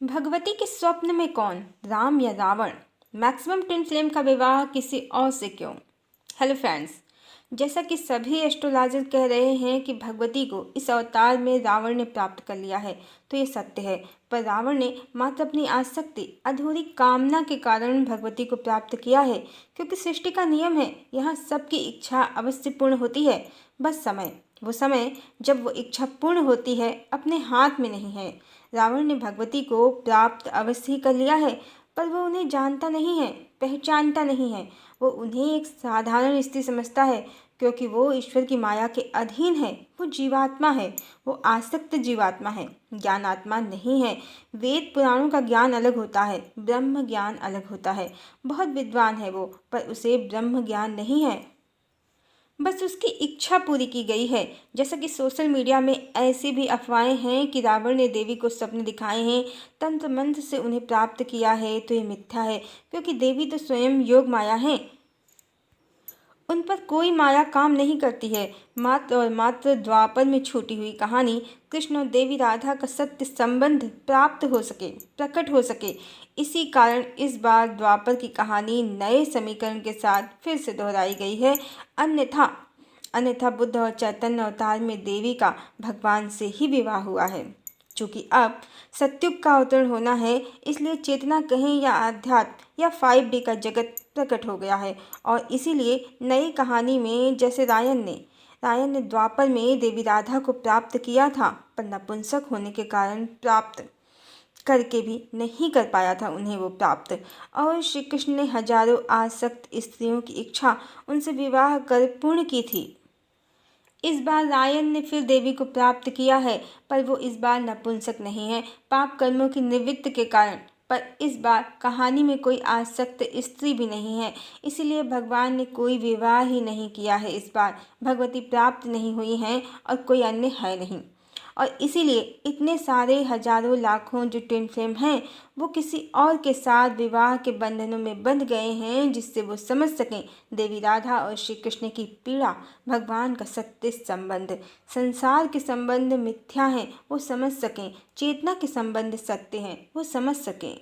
भगवती के स्वप्न में कौन, राम या रावण? मैक्सिमम ट्विन फ्लेम का विवाह किसी और से क्यों? हेलो फ्रेंड्स, जैसा कि सभी एस्ट्रोलॉजर कह रहे हैं कि भगवती को इस अवतार में रावण ने प्राप्त कर लिया है, तो ये सत्य है। पर रावण ने मात्र अपनी आसक्ति, अधूरी कामना के कारण भगवती को प्राप्त किया है, क्योंकि सृष्टि का नियम है, यहाँ सबकी इच्छा अवश्य पूर्ण होती है। बस वो समय जब वो इच्छा पूर्ण होती है अपने हाथ में नहीं है। रावण ने भगवती को प्राप्त अवश्य ही कर लिया है, पर वो उन्हें जानता नहीं है, पहचानता नहीं है। वो उन्हें एक साधारण स्त्री समझता है, क्योंकि वो ईश्वर की माया के अधीन है। वो जीवात्मा है, वो आसक्त जीवात्मा है, ज्ञानात्मा नहीं है। वेद पुराणों का ज्ञान अलग होता है, ब्रह्म ज्ञान अलग होता है। बहुत विद्वान है वो, पर उसे ब्रह्म ज्ञान नहीं है। बस उसकी इच्छा पूरी की गई है। जैसा कि सोशल मीडिया में ऐसी भी अफवाहें हैं कि रावण ने देवी को स्वप्न दिखाए हैं, तंत्र मंत्र से उन्हें प्राप्त किया है, तो ये मिथ्या है, क्योंकि देवी तो स्वयं योग माया है। उन पर कोई माया काम नहीं करती है। मात्र और मात्र द्वापर में छूटी हुई कहानी कृष्ण और देवी राधा का सत्य संबंध प्राप्त हो सके, प्रकट हो सके, इसी कारण इस बार द्वापर की कहानी नए समीकरण के साथ फिर से दोहराई गई है। अन्यथा अन्यथा बुद्ध और चैतन्य अवतार में देवी का भगवान से ही विवाह हुआ है। चूँकि अब सत्युग का अवतरण होना है, इसलिए चेतना कहें या आध्यात्म या 5D का जगत प्रकट हो गया है। और इसीलिए नई कहानी में जैसे रायन ने द्वापर में देवी राधा को प्राप्त किया था, पर नपुंसक होने के कारण प्राप्त करके भी नहीं कर पाया था उन्हें वो प्राप्त। और श्री कृष्ण ने हजारों आसक्त स्त्रियों की इच्छा उनसे विवाह कर पूर्ण की थी। इस बार रायन ने फिर देवी को प्राप्त किया है, पर वो इस बार नपुंसक नहीं है, पाप कर्मों की निवृत्ति के कारण। पर इस बार कहानी में कोई आसक्त स्त्री भी नहीं है, इसीलिए भगवान ने कोई विवाह ही नहीं किया है। इस बार भगवती प्राप्त नहीं हुई हैं और कोई अन्य है नहीं। और इसीलिए इतने सारे हजारों लाखों जो ट्विन फ्लेम हैं, वो किसी और के साथ विवाह के बंधनों में बंध गए हैं, जिससे वो समझ सकें देवी राधा और श्री कृष्ण की पीड़ा, भगवान का सत्य संबंध। संसार के संबंध मिथ्या हैं, वो समझ सकें। चेतना के संबंध सत्य हैं, वो समझ सकें।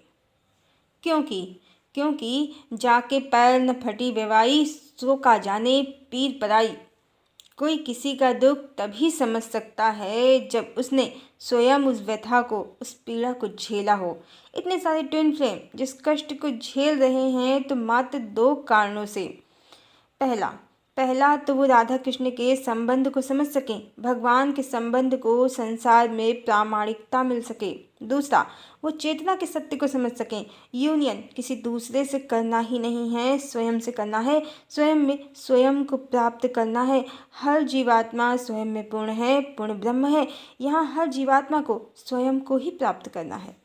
क्योंकि क्योंकि जाके पैर न फटी बेवाई, सो का जाने पीर पराई। कोई किसी का दुख तभी समझ सकता है जब उसने स्वयं उस व्यथा को, उस पीड़ा को झेला हो। इतने सारे ट्विन फ्लेम जिस कष्ट को झेल रहे हैं, तो मात्र 2 कारणों से। पहला पहला तो वो राधा कृष्ण के संबंध को समझ सकें, भगवान के संबंध को संसार में प्रामाणिकता मिल सके। दूसरा, वो चेतना के सत्य को समझ सकें। यूनियन किसी दूसरे से करना ही नहीं है, स्वयं से करना है। स्वयं में स्वयं को प्राप्त करना है। हर जीवात्मा स्वयं में पूर्ण है, पूर्ण ब्रह्म है। यहाँ हर जीवात्मा को स्वयं को ही प्राप्त करना है।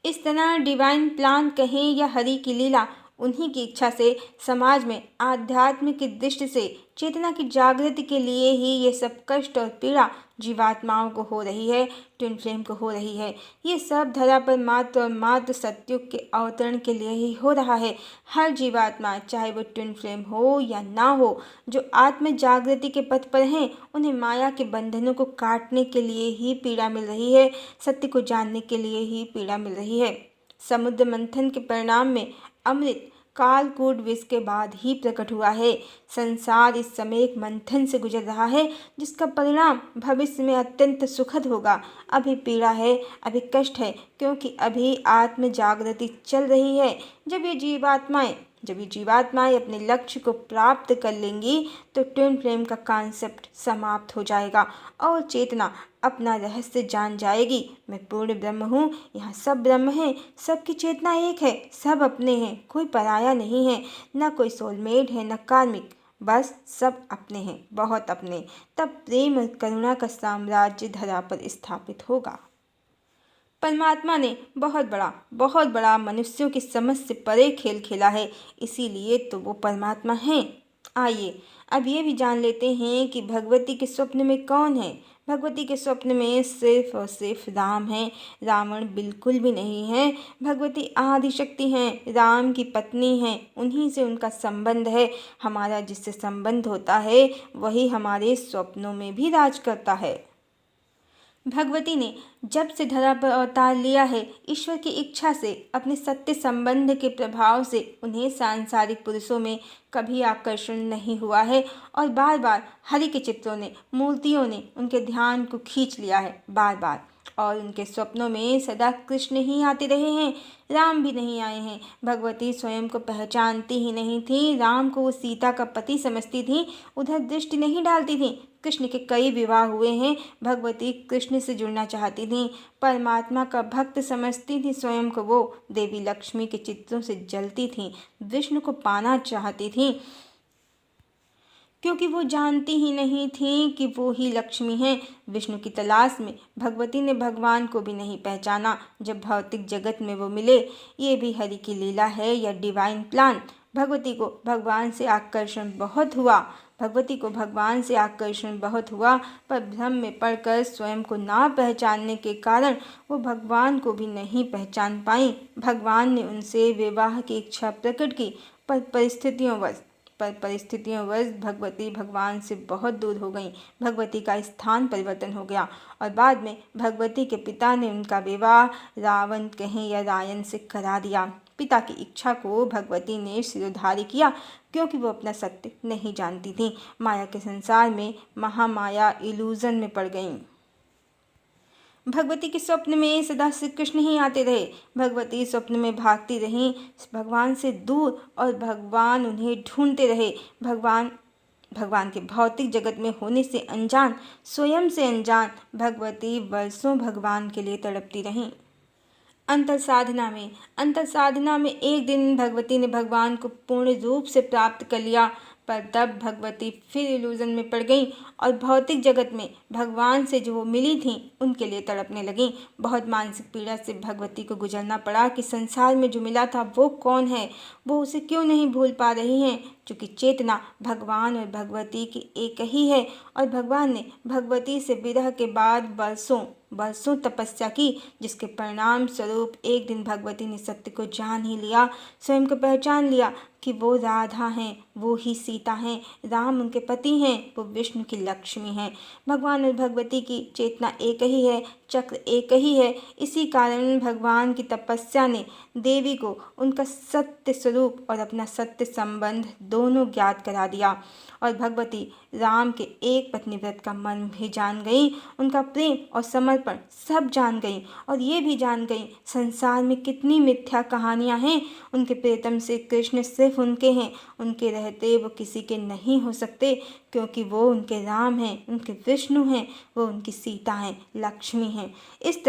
इस तरह डिवाइन प्लान कहें या हरि की लीला, उन्हीं की इच्छा से समाज में आध्यात्म की दृष्टि से चेतना की जागृति के लिए ही ये सब कष्ट और पीड़ा जीवात्माओं को हो रही है, ट्विन फ्लेम को हो रही है। ये सब धरा पर मात्र और मात्र सत्युग के अवतरण के लिए ही हो रहा है। हर जीवात्मा, चाहे वो ट्विन फ्लेम हो या ना हो, जो आत्म जागृति के पथ पर हैं, उन्हें माया के बंधनों को काटने के लिए ही पीड़ा मिल रही है, सत्य को जानने के लिए ही पीड़ा मिल रही है। समुद्र मंथन के परिणाम में अमृत कालकूट विष के बाद ही प्रकट हुआ है। संसार इस समय एक मंथन से गुजर रहा है, जिसका परिणाम भविष्य में अत्यंत सुखद होगा। अभी पीड़ा है, अभी कष्ट है, क्योंकि अभी आत्म जागृति चल रही है। जब ये जीवात्माएं अपने लक्ष्य को प्राप्त कर लेंगी, तो ट्विन फ्लेम का कॉन्सेप्ट समाप्त हो जाएगा और चेतना अपना रहस्य जान जाएगी। मैं पूर्ण ब्रह्म हूँ, यहाँ सब ब्रह्म हैं, सबकी चेतना एक है, सब अपने हैं, कोई पराया नहीं है, न कोई सोलमेट है न कार्मिक, बस सब अपने हैं, बहुत अपने। तब प्रेम और करुणा का साम्राज्य धरा पर स्थापित होगा। परमात्मा ने बहुत बड़ा मनुष्यों की समझ से परे खेल खेला है, इसीलिए तो वो परमात्मा हैं। आइए अब ये भी जान लेते हैं कि भगवती के स्वप्न में कौन है। भगवती के स्वप्न में सिर्फ और सिर्फ राम है, रावण बिल्कुल भी नहीं है। भगवती आदिशक्ति हैं, राम की पत्नी हैं, उन्हीं से उनका संबंध है। हमारा जिससे संबंध होता है, वही हमारे स्वप्नों में भी राज करता है। भगवती ने जब से धरा पर अवतार लिया है, ईश्वर की इच्छा से, अपने सत्य संबंध के प्रभाव से उन्हें सांसारिक पुरुषों में कभी आकर्षण नहीं हुआ है और बार बार हरि के चित्रों ने, मूर्तियों ने उनके ध्यान को खींच लिया है, बार बार। और उनके स्वप्नों में सदा कृष्ण ही आते रहे हैं, राम भी नहीं आए हैं। भगवती स्वयं को पहचानती ही नहीं थी, राम को वो सीता का पति समझती थी, उधर दृष्टि नहीं डालती थी। कृष्ण के कई विवाह हुए हैं, भगवती कृष्ण से जुड़ना चाहती थी, परमात्मा का भक्त समझती थी स्वयं को वो, देवी लक्ष्मी के चित्रों से जलती थी, विष्णु को पाना चाहती थी, क्योंकि वो जानती ही नहीं थी कि वो ही लक्ष्मी हैं। विष्णु की तलाश में भगवती ने भगवान को भी नहीं पहचाना। जब भौतिक जगत में वो मिले, ये भी हरि की लीला है या डिवाइन प्लान। भगवती को भगवान से आकर्षण बहुत हुआ, पर भ्रम में पड़कर स्वयं को ना पहचानने के कारण वो भगवान को भी नहीं पहचान पाई। भगवान ने उनसे विवाह की इच्छा प्रकट की, पर परिस्थितियों वश भगवती भगवान से बहुत दूर हो गईं। भगवती का स्थान परिवर्तन हो गया और बाद में भगवती के पिता ने उनका विवाह रावण कहें या रायन से करा दिया। पिता की इच्छा को भगवती ने सिरोधार्य किया, क्योंकि वो अपना सत्य नहीं जानती थी। माया के संसार में, महामाया इल्यूजन में पड़ गईं। भगवती के स्वप्न में सदा श्री कृष्ण ही आते रहे। भगवती स्वप्न में भागती रहीं भगवान से दूर, और भगवान उन्हें ढूंढते रहे। भगवान के भौतिक जगत में होने से अनजान, स्वयं से अनजान, भगवती वर्षों भगवान के लिए तड़पती रहीं। अंतर साधना में एक दिन भगवती ने भगवान को पूर्ण रूप से प्राप्त कर लिया, पर तब भगवती फिर इल्यूजन में पड़ गईं और भौतिक जगत में भगवान से जो वो मिली थीं उनके लिए तड़पने लगीं। बहुत मानसिक पीड़ा से भगवती को गुजरना पड़ा कि संसार में जो मिला था वो कौन है, वो उसे क्यों नहीं भूल पा रही हैं। चूँकि चेतना भगवान और भगवती की एक ही है, और भगवान ने भगवती से विरह के बाद बरसों तपस्या की, जिसके परिणाम स्वरूप एक दिन भगवती ने सत्य को जान ही लिया, स्वयं को पहचान लिया कि वो राधा हैं, वो ही सीता हैं, राम उनके पति हैं, वो विष्णु की लक्ष्मी हैं। भगवान और भगवती की चेतना एक ही है, चक्र एक ही है। इसी कारण भगवान की तपस्या ने देवी को उनका सत्य स्वरूप और अपना सत्य संबंध दोनों ज्ञात करा दिया, और भगवती राम के एक पत्नी व्रत का मर्म भी जान गई, उनका प्रेम और समर्पण सब जान गई, और ये भी जान गई संसार में कितनी मिथ्या कहानियाँ हैं। उनके प्रियतम से कृष्ण सिर्फ उनके हैं, उनके रहते वो किसी के नहीं हो सकते, क्योंकि वो उनके राम हैं, उनके विष्णु हैं, वो उनकी सीता हैं, लक्ष्मी हैं। इस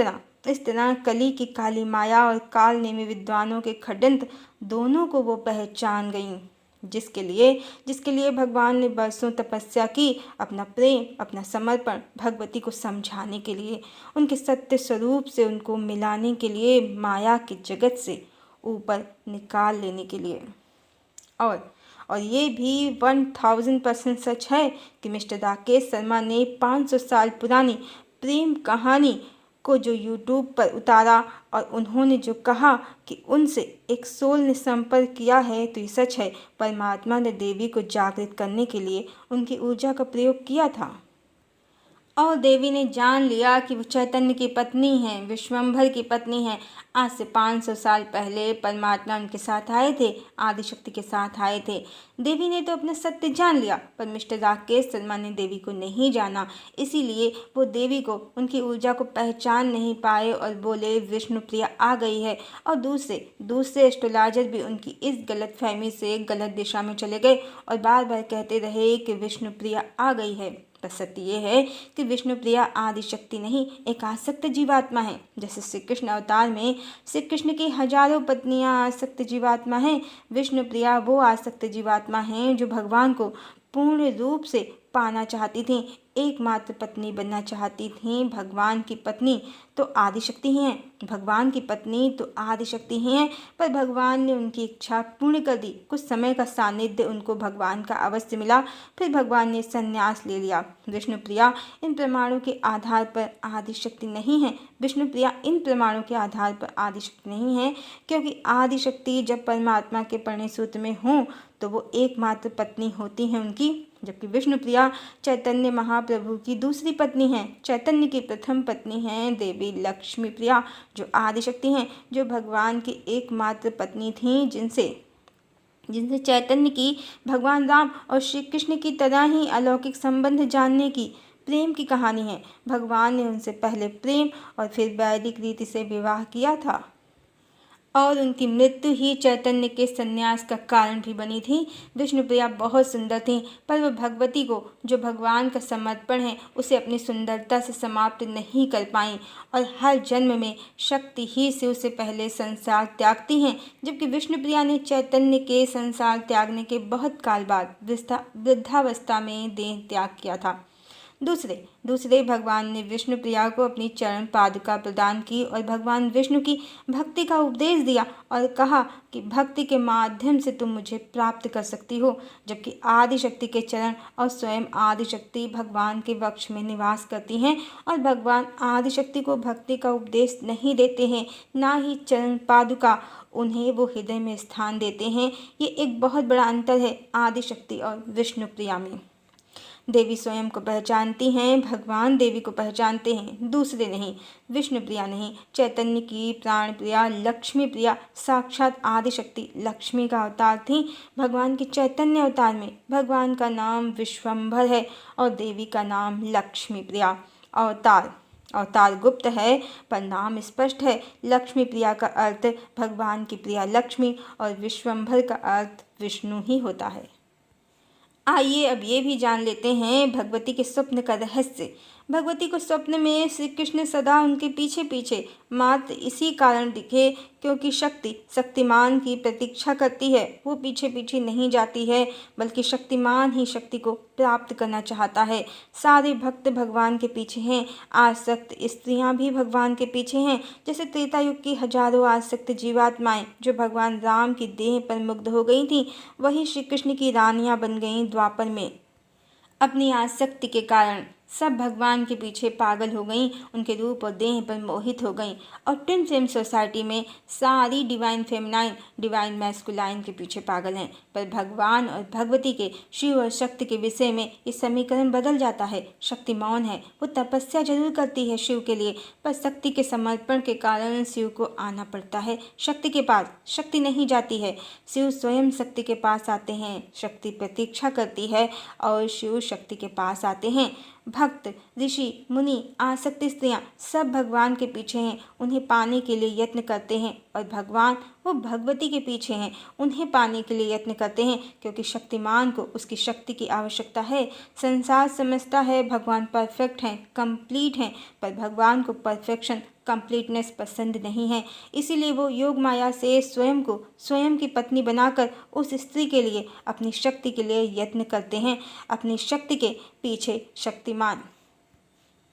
तरह कली की काली माया और काल नेमी विद्वानों के खडंत दोनों को वो पहचान गईं, जिसके लिए भगवान ने बरसों तपस्या की, अपना प्रेम, अपना समर्पण भगवती को समझाने के लिए, उनके सत्य स्वरूप से उनको मिलाने के लिए, माया के जगत से ऊपर निकाल लेने के लिए। और ये भी 1000% सच है कि मिस्टर राकेश शर्मा ने 500 साल पुरानी प्रेम कहानी को जो यूट्यूब पर उतारा, और उन्होंने जो कहा कि उनसे एक सोल ने संपर्क किया है, तो ये सच है। परमात्मा ने देवी को जागृत करने के लिए उनकी ऊर्जा का प्रयोग किया था, और देवी ने जान लिया कि वो चैतन्य की पत्नी हैं, विश्वम्भर की पत्नी हैं। आज से 500 साल पहले परमात्मा उनके साथ आए थे, आदिशक्ति के साथ आए थे। देवी ने तो अपना सत्य जान लिया, पर मिस्टर राकेश शर्मा ने देवी को नहीं जाना, इसीलिए वो देवी को, उनकी ऊर्जा को पहचान नहीं पाए और बोले विष्णु प्रिया आ गई है। और दूसरे एस्ट्रोलॉजर भी उनकी इस गलत फहमी से गलत दिशा में चले गए और बार बार कहते रहे कि विष्णु प्रिया आ गई है। पर सत्य ये है कि विष्णु प्रिया आदिशक्ति नहीं, एक आसक्त जीवात्मा है। जैसे श्री कृष्ण अवतार में श्री कृष्ण की हजारों पत्नियां आसक्त जीवात्मा हैं, विष्णु प्रिया वो आसक्त जीवात्मा हैं जो भगवान को पूर्ण रूप से पाना चाहती थीं, एकमात्र पत्नी बनना चाहती थीं। भगवान की पत्नी तो आदिशक्ति ही हैं, पर भगवान ने उनकी इच्छा पूर्ण कर दी। कुछ समय का सानिध्य उनको भगवान का अवश्य मिला, फिर भगवान ने संन्यास ले लिया। विष्णु प्रिया इन प्रमाणों के आधार पर आदिशक्ति नहीं है, क्योंकि आदिशक्ति जब परमात्मा के परिणय सूत्र में हों तो वो एकमात्र पत्नी होती हैं उनकी, जबकि विष्णुप्रिया चैतन्य महाप्रभु की दूसरी पत्नी हैं। चैतन्य की प्रथम पत्नी हैं देवी लक्ष्मी प्रिया, जो आदिशक्ति हैं, जो भगवान की एकमात्र पत्नी थीं, जिनसे चैतन्य की भगवान राम और श्री कृष्ण की तरह ही अलौकिक संबंध जानने की प्रेम की कहानी है। भगवान ने उनसे पहले प्रेम और फिर वैदिक रीति से विवाह किया था और उनकी मृत्यु ही चैतन्य के संन्यास का कारण भी बनी थी। विष्णुप्रिया बहुत सुंदर थीं, पर वह भगवती को, जो भगवान का समर्पण है, उसे अपनी सुंदरता से समाप्त नहीं कर पाईं और हर जन्म में शक्ति ही शिव से पहले संसार त्यागती हैं। जबकि विष्णुप्रिया ने चैतन्य के संसार त्यागने के बहुत काल बाद वृद्धावस्था में देह त्याग किया था। दूसरे भगवान ने विष्णुप्रिया को अपनी चरण पादुका प्रदान की और भगवान विष्णु की भक्ति का उपदेश दिया और कहा कि भक्ति के माध्यम से तुम मुझे प्राप्त कर सकती हो। जबकि आदिशक्ति के चरण और स्वयं आदिशक्ति भगवान के वक्ष में निवास करती हैं और भगवान आदिशक्ति को भक्ति का उपदेश नहीं देते हैं, ना ही चरण पादुका, उन्हें वो हृदय में स्थान देते हैं। ये एक बहुत बड़ा अंतर है आदिशक्ति और विष्णुप्रिया में। देवी स्वयं को पहचानती हैं, भगवान देवी को पहचानते हैं, दूसरे नहीं। विष्णुप्रिया नहीं, चैतन्य की प्राण प्रिया लक्ष्मी प्रिया साक्षात आदिशक्ति लक्ष्मी का अवतार थी। भगवान के चैतन्य अवतार में भगवान का नाम विश्वम्भर है और देवी का नाम लक्ष्मी प्रिया। अवतार गुप्त है पर नाम स्पष्ट है। लक्ष्मी प्रिया का अर्थ भगवान की प्रिया लक्ष्मी और विश्वम्भर का अर्थ विष्णु ही होता है। आइए अब ये भी जान लेते हैं भगवती के स्वप्न का रहस्य। भगवती को स्वप्न में श्री कृष्ण सदा उनके पीछे पीछे मात्र इसी कारण दिखे क्योंकि शक्तिमान की प्रतीक्षा करती है। वो पीछे पीछे नहीं जाती है, बल्कि शक्तिमान ही शक्ति को प्राप्त करना चाहता है। सारे भक्त भगवान के पीछे हैं, आसक्त स्त्रियां भी भगवान के पीछे हैं। जैसे त्रेता युग की हजारों आसक्त जीवात्माएं जो भगवान राम की देह पर मुग्ध हो गई थीं, वही श्री कृष्ण की रानियां बन गईं द्वापर में। अपनी आसक्ति के कारण सब भगवान के पीछे पागल हो गईं, उनके रूप और देह पर मोहित हो गईं और ट्विन फ्लेम सोसाइटी में सारी डिवाइन फेमिनाइन डिवाइन मैस्कुलाइन के पीछे पागल हैं। पर भगवान और भगवती के, शिव और शक्ति के विषय में ये समीकरण बदल जाता है। शक्ति मौन है, वो तपस्या जरूर करती है शिव के लिए, पर शक्ति के समर्पण के कारण शिव को आना पड़ता है। शक्ति के पास शक्ति नहीं जाती है, शिव स्वयं शक्ति के पास आते हैं। शक्ति प्रतीक्षा करती है और शिव शक्ति के पास आते हैं। भक्त, ऋषि, मुनि, आसक्त स्त्रियां सब भगवान के पीछे हैं, उन्हें पाने के लिए यत्न करते हैं और भगवान वो भगवती के पीछे हैं, उन्हें पाने के लिए यत्न करते हैं क्योंकि शक्तिमान को उसकी शक्ति की आवश्यकता है। संसार समझता है भगवान परफेक्ट हैं, कंप्लीट हैं, पर भगवान को परफेक्शन, कंप्लीटनेस पसंद नहीं है। इसीलिए वो योग माया से स्वयं को स्वयं की पत्नी बनाकर उस स्त्री के लिए, अपनी शक्ति के लिए यत्न करते हैं। अपनी शक्ति के पीछे शक्तिमान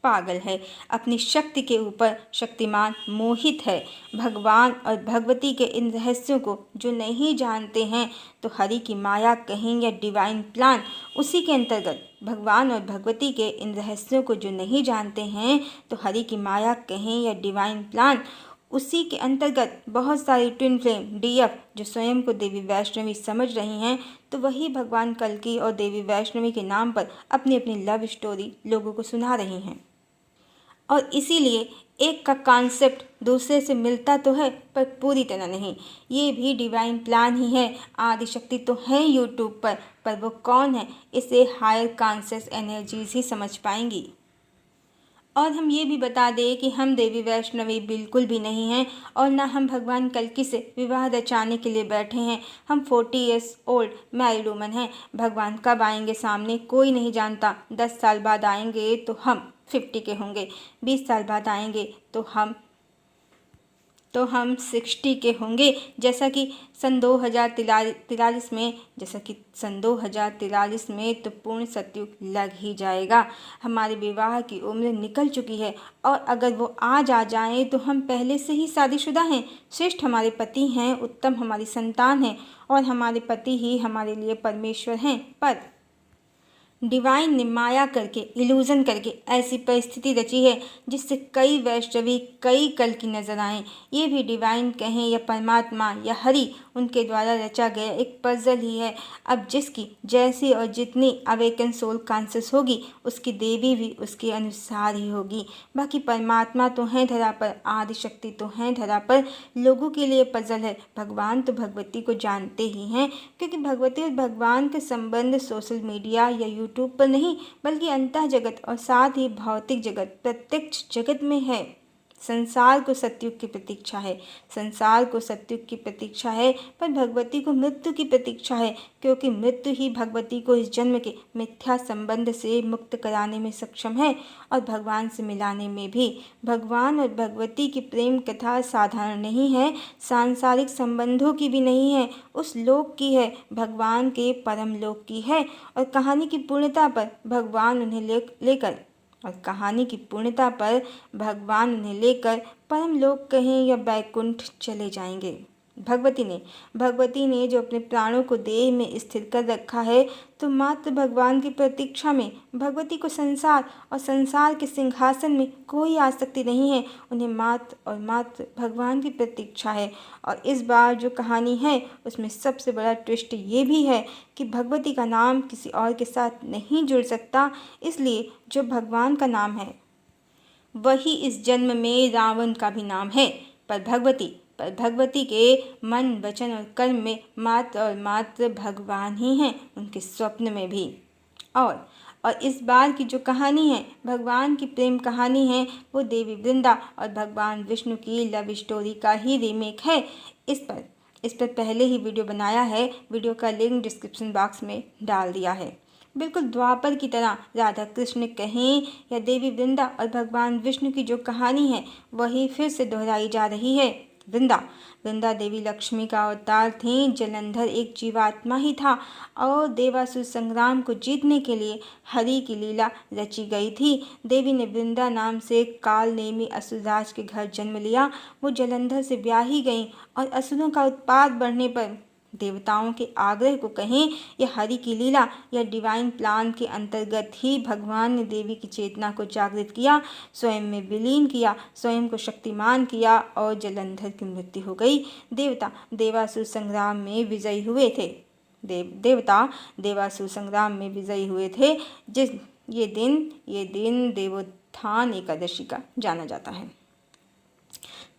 पागल है, अपनी शक्ति के ऊपर शक्तिमान मोहित है। भगवान और भगवती के इन रहस्यों को जो नहीं जानते हैं तो हरि की माया कहें या डिवाइन प्लान, उसी के अंतर्गत भगवान और भगवती के इन रहस्यों को जो नहीं जानते हैं तो हरि की माया कहें या डिवाइन प्लान, उसी के अंतर्गत बहुत सारी ट्विन फ्लेम डीएफ जो स्वयं को देवी वैष्णवी समझ रही हैं, तो वही भगवान कल्कि और देवी वैष्णवी के नाम पर अपनी अपनी लव स्टोरी लोगों को सुना रही हैं। और इसीलिए एक का कॉन्सेप्ट दूसरे से मिलता तो है पर पूरी तरह नहीं। ये भी डिवाइन प्लान ही है। आदिशक्ति तो है यूट्यूब पर वो कौन है, इसे हायर कॉन्शियस एनर्जीज ही समझ पाएंगी। और हम ये भी बता दें कि हम देवी वैष्णवी बिल्कुल भी नहीं हैं और ना हम भगवान कल्कि से विवाह रचाने के लिए बैठे हैं। हम 40 ईयर्स ओल्ड मैरिड वुमन हैं। भगवान कब आएंगे सामने कोई नहीं जानता। 10 साल बाद आएंगे तो हम 50 के होंगे, 20 साल बाद आएंगे तो हम 60 के होंगे। जैसा कि सन 2043 में तो पूर्ण सतयुग लग ही जाएगा। हमारे विवाह की उम्र निकल चुकी है और अगर वो आज आ जाएं तो हम पहले से ही शादीशुदा हैं। श्रेष्ठ हमारे पति हैं, उत्तम हमारी संतान है और हमारे पति ही हमारे लिए परमेश्वर हैं। पर डिवाइन ने माया करके, इल्यूजन करके ऐसी परिस्थिति रची है जिससे कई वैष्णवी, कई कल की नजर आए। ये भी डिवाइन कहें या परमात्मा या हरि, उनके द्वारा रचा गया एक पजल ही है। अब जिसकी जैसी और जितनी अवेकन सोल कॉन्शियस होगी, उसकी देवी भी उसके अनुसार ही होगी। बाकी परमात्मा तो हैं धरा पर, आदि शक्ति तो हैं धरा पर, लोगों के लिए पजल है। भगवान तो भगवती को जानते ही हैं, क्योंकि भगवती और भगवान का संबंध सोशल मीडिया या यूट्यूब पर नहीं, बल्कि अंतः जगत और साथ ही भौतिक जगत, प्रत्यक्ष जगत में है। संसार को सतयुग की प्रतीक्षा है, संसार को सतयुग की प्रतीक्षा है, पर भगवती को मृत्यु की प्रतीक्षा है, क्योंकि मृत्यु ही भगवती को इस जन्म के मिथ्या संबंध से मुक्त कराने में सक्षम है और भगवान से मिलाने में भी। भगवान और भगवती की प्रेम कथा साधारण नहीं है, सांसारिक संबंधों की भी नहीं है, उस लोक की है, भगवान के परम लोक की है। और कहानी की पूर्णता पर भगवान उन्हें लेकर परमलोक कहें या बैकुंठ चले जाएंगे। भगवती ने जो अपने प्राणों को देह में स्थिर कर रखा है, तो मात्र भगवान की प्रतीक्षा में भगवती को संसार और संसार के सिंहासन में कोई आसक्ति नहीं है। उन्हें मात्र और मात्र भगवान की प्रतीक्षा है। और इस बार जो कहानी है, उसमें सबसे बड़ा ट्विस्ट ये भी है कि भगवती का नाम किसी और के साथ नहीं जुड़ सकता, इसलिए जो भगवान का नाम है वही इस जन्म में रावण का भी नाम है। पर भगवती के मन, वचन और कर्म में मात्र और मात्र भगवान ही हैं, उनके स्वप्न में भी। और इस बार की जो कहानी है, भगवान की प्रेम कहानी है, वो देवी वृंदा और भगवान विष्णु की लव स्टोरी का ही रीमेक है। इस पर पहले ही वीडियो बनाया है, वीडियो का लिंक डिस्क्रिप्शन बॉक्स में डाल दिया है। बिल्कुल द्वापर की तरह राधा कृष्ण कहें या देवी वृंदा और भगवान विष्णु की जो कहानी है, वही फिर से दोहराई जा रही है। वृंदा देवी लक्ष्मी का अवतार थी। जलंधर एक जीवात्मा ही था और देवासुर संग्राम को जीतने के लिए हरि की लीला रची गई थी। देवी ने वृंदा नाम से काल नेमी असुरराज के घर जन्म लिया। वो जलंधर से ब्याही गईं और असुरों का उत्पात बढ़ने पर देवताओं के आग्रह को कहें या हरि की लीला या डिवाइन प्लान के अंतर्गत ही भगवान ने देवी की चेतना को जागृत किया, स्वयं में विलीन किया, स्वयं को शक्तिमान किया और जलंधर की मृत्यु हो गई। देवता देवासुर संग्राम में विजयी हुए थे। देवासुर संग्राम में विजयी हुए थे। ये दिन देवोत्थान एकादशी का जाना जाता है।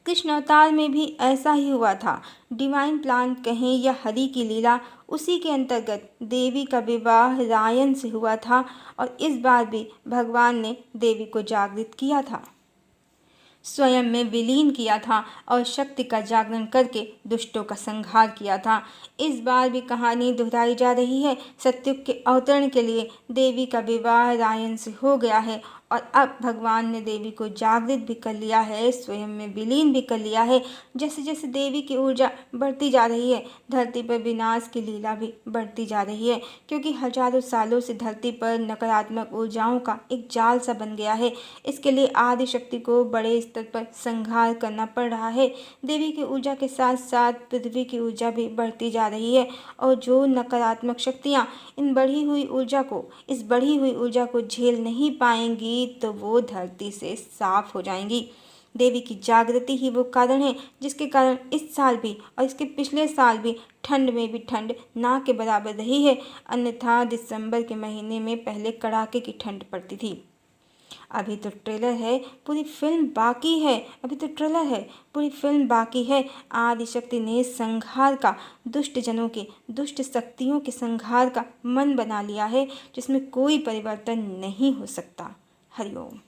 कृष्ण अवतार में भी ऐसा ही हुआ था। डिवाइन प्लान कहें या हरि की लीला, उसी के अंतर्गत देवी का विवाह रायन से हुआ था और इस बार भी भगवान ने देवी को जागृत किया था, स्वयं में विलीन किया था और शक्ति का जागरण करके दुष्टों का संहार किया था। इस बार भी कहानी दोहराई जा रही है। सतयुग के अवतरण के लिए देवी का विवाह रायन से हो गया है और अब भगवान ने देवी को जागृत भी कर लिया है, स्वयं में विलीन भी कर लिया है। जैसे जैसे देवी की ऊर्जा बढ़ती जा रही है, धरती पर विनाश की लीला भी बढ़ती जा रही है, क्योंकि हजारों सालों से धरती पर नकारात्मक ऊर्जाओं का एक जाल सा बन गया है। इसके लिए आदि शक्ति को बड़े स्तर पर संहार करना पड़ रहा है। देवी की ऊर्जा के साथ साथ पृथ्वी की ऊर्जा भी बढ़ती जा रही है और जो नकारात्मक शक्तियाँ इस बढ़ी हुई ऊर्जा को झेल नहीं पाएंगी, तो वो धरती से साफ हो जाएंगी। देवी की जागृति ही वो कारण है जिसके कारण इस साल भी और इसके पिछले साल भी ठंड में भी ठंड ना के बराबर रही है। अन्यथा दिसंबर के महीने में पहले कड़ाके की ठंड पड़ती थी। अभी तो ट्रेलर है, पूरी फिल्म बाकी है। आदिशक्ति ने संहार का, दुष्ट शक्तियों के संहार का मन बना लिया है, जिसमें कोई परिवर्तन नहीं हो सकता। हरिओम।